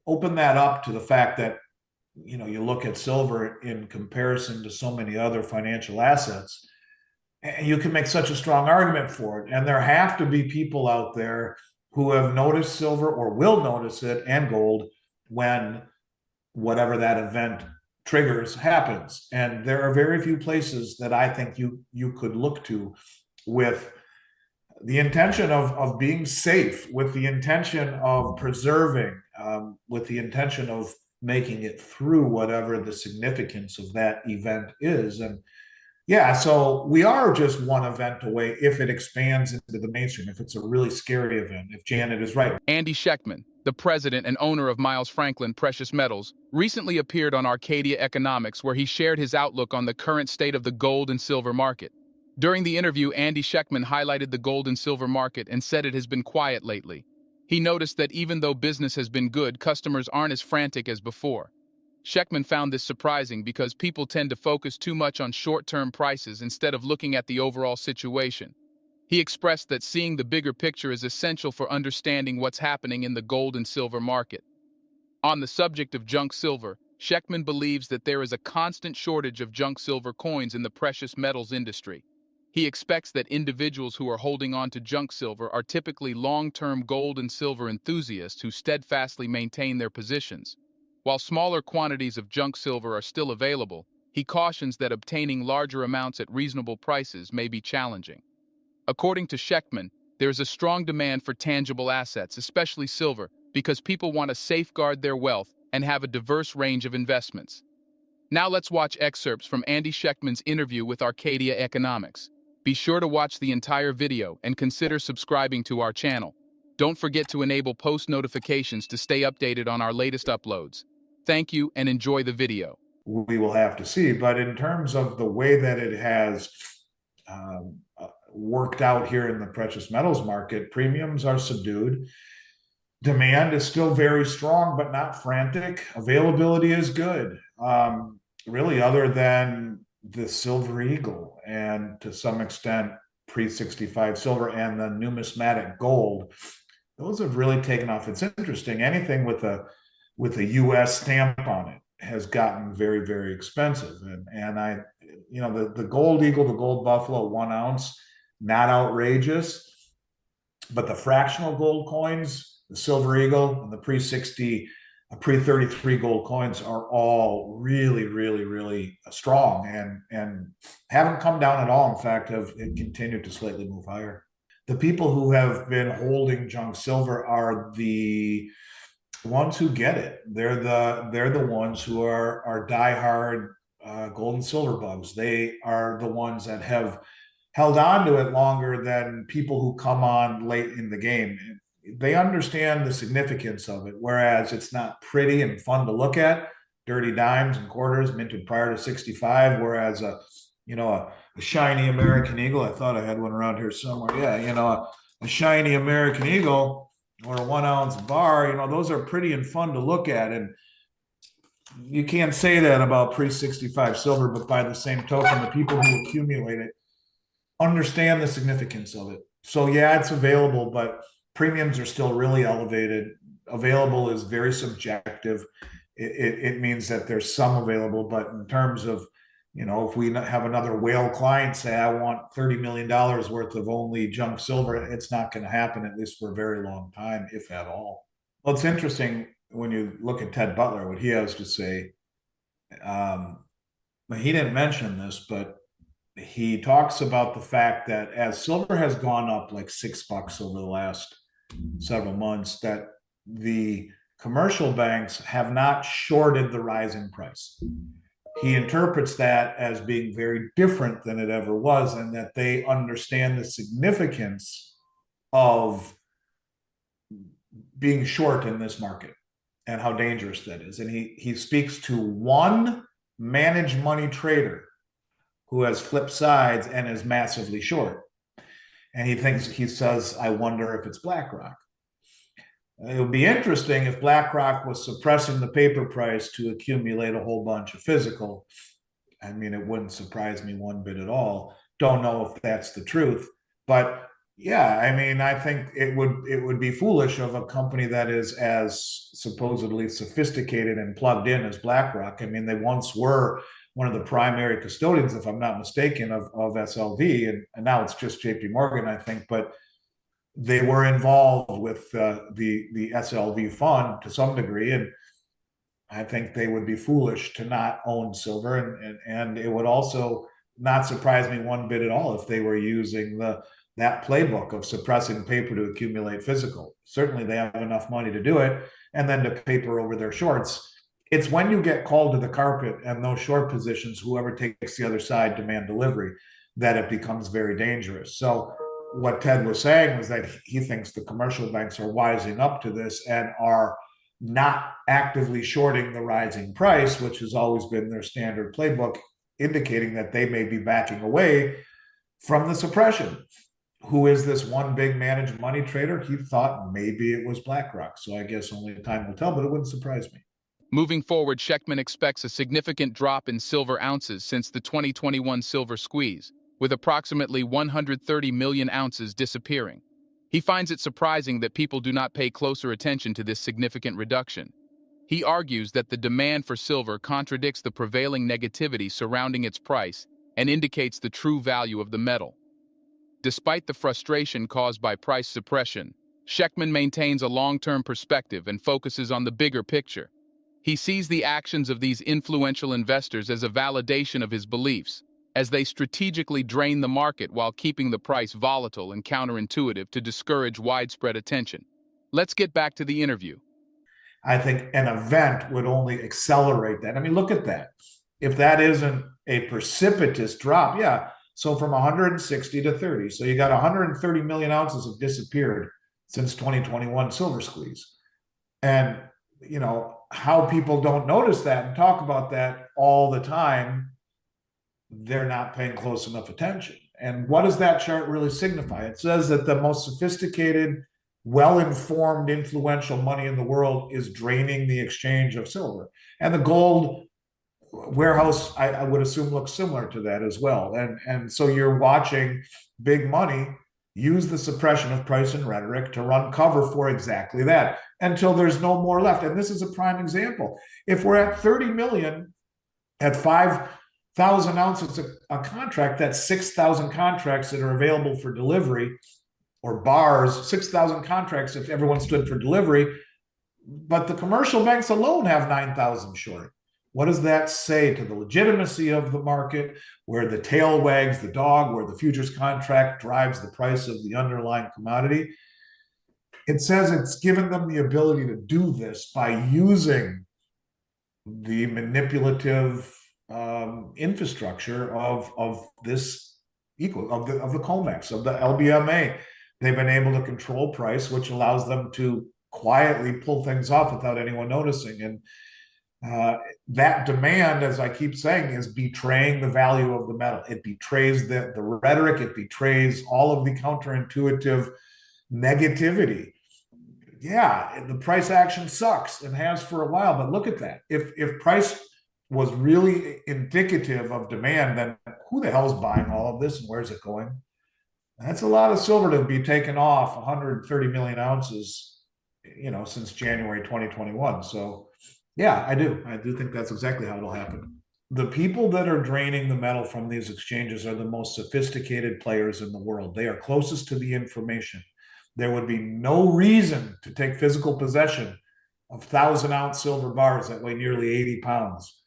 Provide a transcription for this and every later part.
open that up to the fact that, you look at silver in comparison to so many other financial assets, and you can make such a strong argument for it. And there have to be people out there who have noticed silver or will notice it, and gold, when whatever that event triggers happens. And there are very few places that I think you could look to with the intention of being safe, with the intention of preserving, with the intention of making it through whatever the significance of that event is. And yeah, so we are just one event away if it expands into the mainstream, if it's a really scary event, if Janet is right. Andy Schectman, the president and owner of Miles Franklin Precious Metals, recently appeared on Arcadia Economics, where he shared his outlook on the current state of the gold and silver market. During the interview, Andy Schectman highlighted the gold and silver market and said it has been quiet lately. He noticed that even though business has been good, customers aren't as frantic as before. Schectman found this surprising because people tend to focus too much on short-term prices instead of looking at the overall situation. He expressed that seeing the bigger picture is essential for understanding what's happening in the gold and silver market. On the subject of junk silver, Schectman believes that there is a constant shortage of junk silver coins in the precious metals industry. He expects that individuals who are holding on to junk silver are typically long-term gold and silver enthusiasts who steadfastly maintain their positions. While smaller quantities of junk silver are still available, he cautions that obtaining larger amounts at reasonable prices may be challenging. According to Schectman, there is a strong demand for tangible assets, especially silver, because people want to safeguard their wealth and have a diverse range of investments. Now let's watch excerpts from Andy Schectman's interview with Arcadia Economics. Be sure to watch the entire video and consider subscribing to our channel. Don't forget to enable post notifications to stay updated on our latest uploads. Thank you and enjoy the video. We will have to see. But in terms of the way that it has worked out here in the precious metals market, premiums are subdued. Demand is still very strong, but not frantic. Availability is good. Really, other than the Silver Eagle and to some extent pre-65 silver and the numismatic gold, those have really taken off. It's interesting. Anything with a U.S. stamp on it has gotten very, very expensive. And the Gold Eagle, the Gold Buffalo, 1 ounce, not outrageous, but the fractional gold coins, the Silver Eagle and the pre-60, pre-33 gold coins are all really, really, really strong and haven't come down at all. In fact, have continued to slightly move higher. The people who have been holding junk silver are the ones who get it. They're the ones who are diehard gold and silver bugs. They are the ones that have held on to it longer than people who come on late in the game. They understand the significance of it, whereas it's not pretty and fun to look at. Dirty dimes and quarters minted prior to 65, whereas a shiny American Eagle. I thought I had one around here somewhere. Yeah, a shiny American Eagle or a 1 ounce bar, those are pretty and fun to look at. And you can't say that about pre-65 silver, but by the same token, the people who accumulate it understand the significance of it. So yeah, it's available, but premiums are still really elevated. Available is very subjective. It means that there's some available, but in terms of, if we have another whale client say, I want $30 million worth of only junk silver, it's not going to happen, at least for a very long time, if at all. Well, it's interesting when you look at Ted Butler, what he has to say. He didn't mention this, but he talks about the fact that as silver has gone up like $6 over the last several months, that the commercial banks have not shorted the rising price. He interprets that as being very different than it ever was, and that they understand the significance of being short in this market and how dangerous that is. And he speaks to one managed money trader who has flipped sides and is massively short. And he says, I wonder if it's BlackRock. It would be interesting if BlackRock was suppressing the paper price to accumulate a whole bunch of physical. I mean, it wouldn't surprise me one bit at all. Don't know if that's the truth. But Yeah, I mean, I think it would be foolish of a company that is as supposedly sophisticated and plugged in as BlackRock. I mean, they once were one of the primary custodians, if I'm not mistaken, of SLV, and now it's just JP Morgan, I think, but they were involved with the SLV fund to some degree, and I think they would be foolish to not own silver, and it would also not surprise me one bit at all if they were using the that playbook of suppressing paper to accumulate physical. Certainly, they have enough money to do it, and then to paper over their shorts. It's when you get called to the carpet and those short positions, whoever takes the other side demand delivery, that it becomes very dangerous. So, what Ted was saying was that he thinks the commercial banks are wising up to this and are not actively shorting the rising price, which has always been their standard playbook, indicating that they may be backing away from the suppression. Who is this one big managed money trader? He thought maybe it was BlackRock. So I guess only time will tell, but it wouldn't surprise me. Moving forward, Schectman expects a significant drop in silver ounces since the 2021 silver squeeze, with approximately 130 million ounces disappearing. He finds it surprising that people do not pay closer attention to this significant reduction. He argues that the demand for silver contradicts the prevailing negativity surrounding its price and indicates the true value of the metal. Despite the frustration caused by price suppression, Schectman maintains a long-term perspective and focuses on the bigger picture. He sees the actions of these influential investors as a validation of his beliefs, as they strategically drain the market while keeping the price volatile and counterintuitive to discourage widespread attention. Let's get back to the interview. I think an event would only accelerate that. I mean, look at that. If that isn't a precipitous drop, yeah. So from 160 to 30. So you got 130 million ounces have disappeared since 2021 silver squeeze. And how people don't notice that and talk about that all the time, they're not paying close enough attention. And what does that chart really signify? It says that the most sophisticated, well informed, influential money in the world is draining the exchange of silver. And the gold warehouse, I would assume, looks similar to that as well. And so you're watching big money use the suppression of price and rhetoric to run cover for exactly that until there's no more left. And this is a prime example. If we're at 30 million at 5,000 ounces a contract, that's 6,000 contracts that are available for delivery, or bars, 6,000 contracts if everyone stood for delivery. But the commercial banks alone have 9,000 short. What does that say to the legitimacy of the market, where the tail wags the dog, where the futures contract drives the price of the underlying commodity? It says it's given them the ability to do this by using the manipulative infrastructure of this of the COMEX, of the LBMA. They've been able to control price, which allows them to quietly pull things off without anyone noticing. And that demand, as I keep saying, is betraying the value of the metal. It betrays the rhetoric. It betrays all of the counterintuitive negativity. Yeah, the price action sucks and has for a while, but look at that. If price was really indicative of demand, then who the hell is buying all of this and where's it going? That's a lot of silver to be taken off 130 million ounces, since January 2021. So yeah, I do think that's exactly how it'll happen. The people that are draining the metal from these exchanges are the most sophisticated players in the world. They are closest to the information. There would be no reason to take physical possession of 1,000-ounce silver bars that weigh nearly 80 pounds,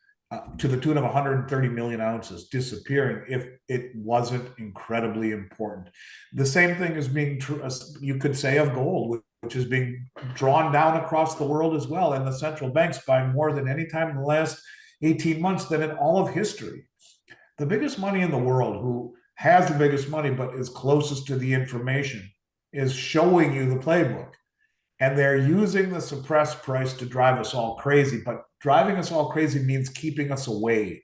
to the tune of 130 million ounces disappearing if it wasn't incredibly important. The same thing is being true, you could say, of gold, which is being drawn down across the world as well, and the central banks by more than any time in the last 18 months than in all of history. The biggest money in the world, who has the biggest money but is closest to the information, is showing you the playbook. And they're using the suppressed price to drive us all crazy. But driving us all crazy means keeping us away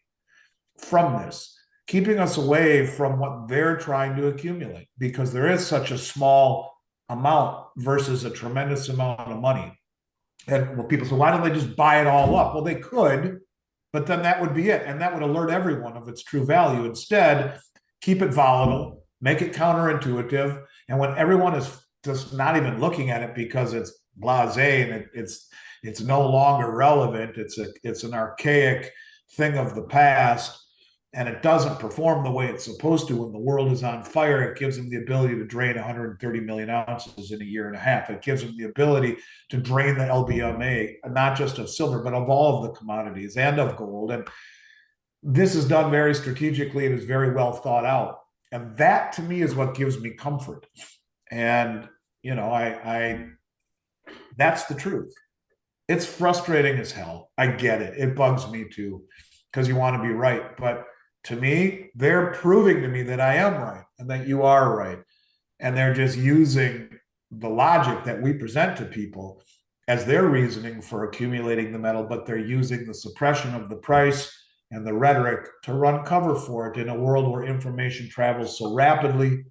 from this, keeping us away from what they're trying to accumulate, because there is such a small amount versus a tremendous amount of money. And well, people say, why don't they just buy it all up? Well, they could, but then that would be it. And that would alert everyone of its true value. Instead, keep it volatile, make it counterintuitive, And when everyone is just not even looking at it because it's blasé and it's no longer relevant, it's an archaic thing of the past, and it doesn't perform the way it's supposed to when the world is on fire. It gives them the ability to drain 130 million ounces in a year and a half. It gives them the ability to drain the LBMA, not just of silver, but of all of the commodities and of gold. And this is done very strategically and is very well thought out. And that to me is what gives me comfort. And, I that's the truth. It's frustrating as hell. I get it. It bugs me too, because you want to be right. But to me, they're proving to me that I am right and that you are right. And they're just using the logic that we present to people as their reasoning for accumulating the metal, but they're using the suppression of the price and the rhetoric to run cover for it in a world where information travels so rapidly.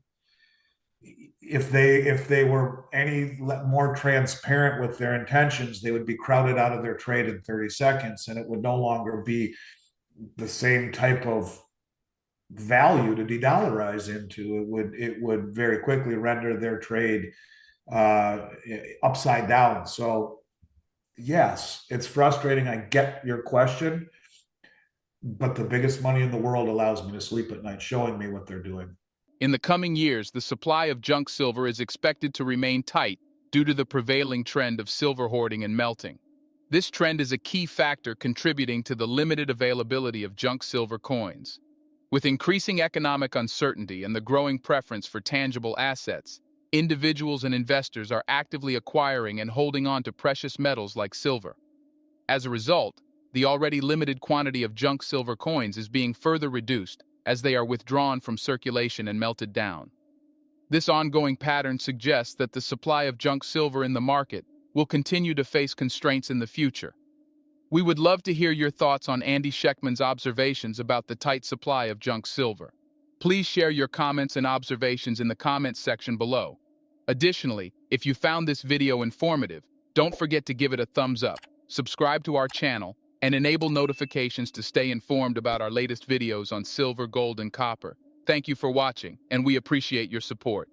If they were any more transparent with their intentions, they would be crowded out of their trade in 30 seconds, and it would no longer be the same type of value to de-dollarize into. It would very quickly render their trade upside down. So yes, it's frustrating. I get your question, but the biggest money in the world allows me to sleep at night, showing me what they're doing. In the coming years, the supply of junk silver is expected to remain tight due to the prevailing trend of silver hoarding and melting. This trend is a key factor contributing to the limited availability of junk silver coins. With increasing economic uncertainty and the growing preference for tangible assets, individuals and investors are actively acquiring and holding on to precious metals like silver. As a result, the already limited quantity of junk silver coins is being further reduced as they are withdrawn from circulation and melted down. This ongoing pattern suggests that the supply of junk silver in the market will continue to face constraints in the future. We would love to hear your thoughts on Andy Schectman's observations about the tight supply of junk silver. Please share your comments and observations in the comments section below. Additionally, if you found this video informative, don't forget to give it a thumbs up, subscribe to our channel, and enable notifications to stay informed about our latest videos on silver, gold, and copper. Thank you for watching, and we appreciate your support.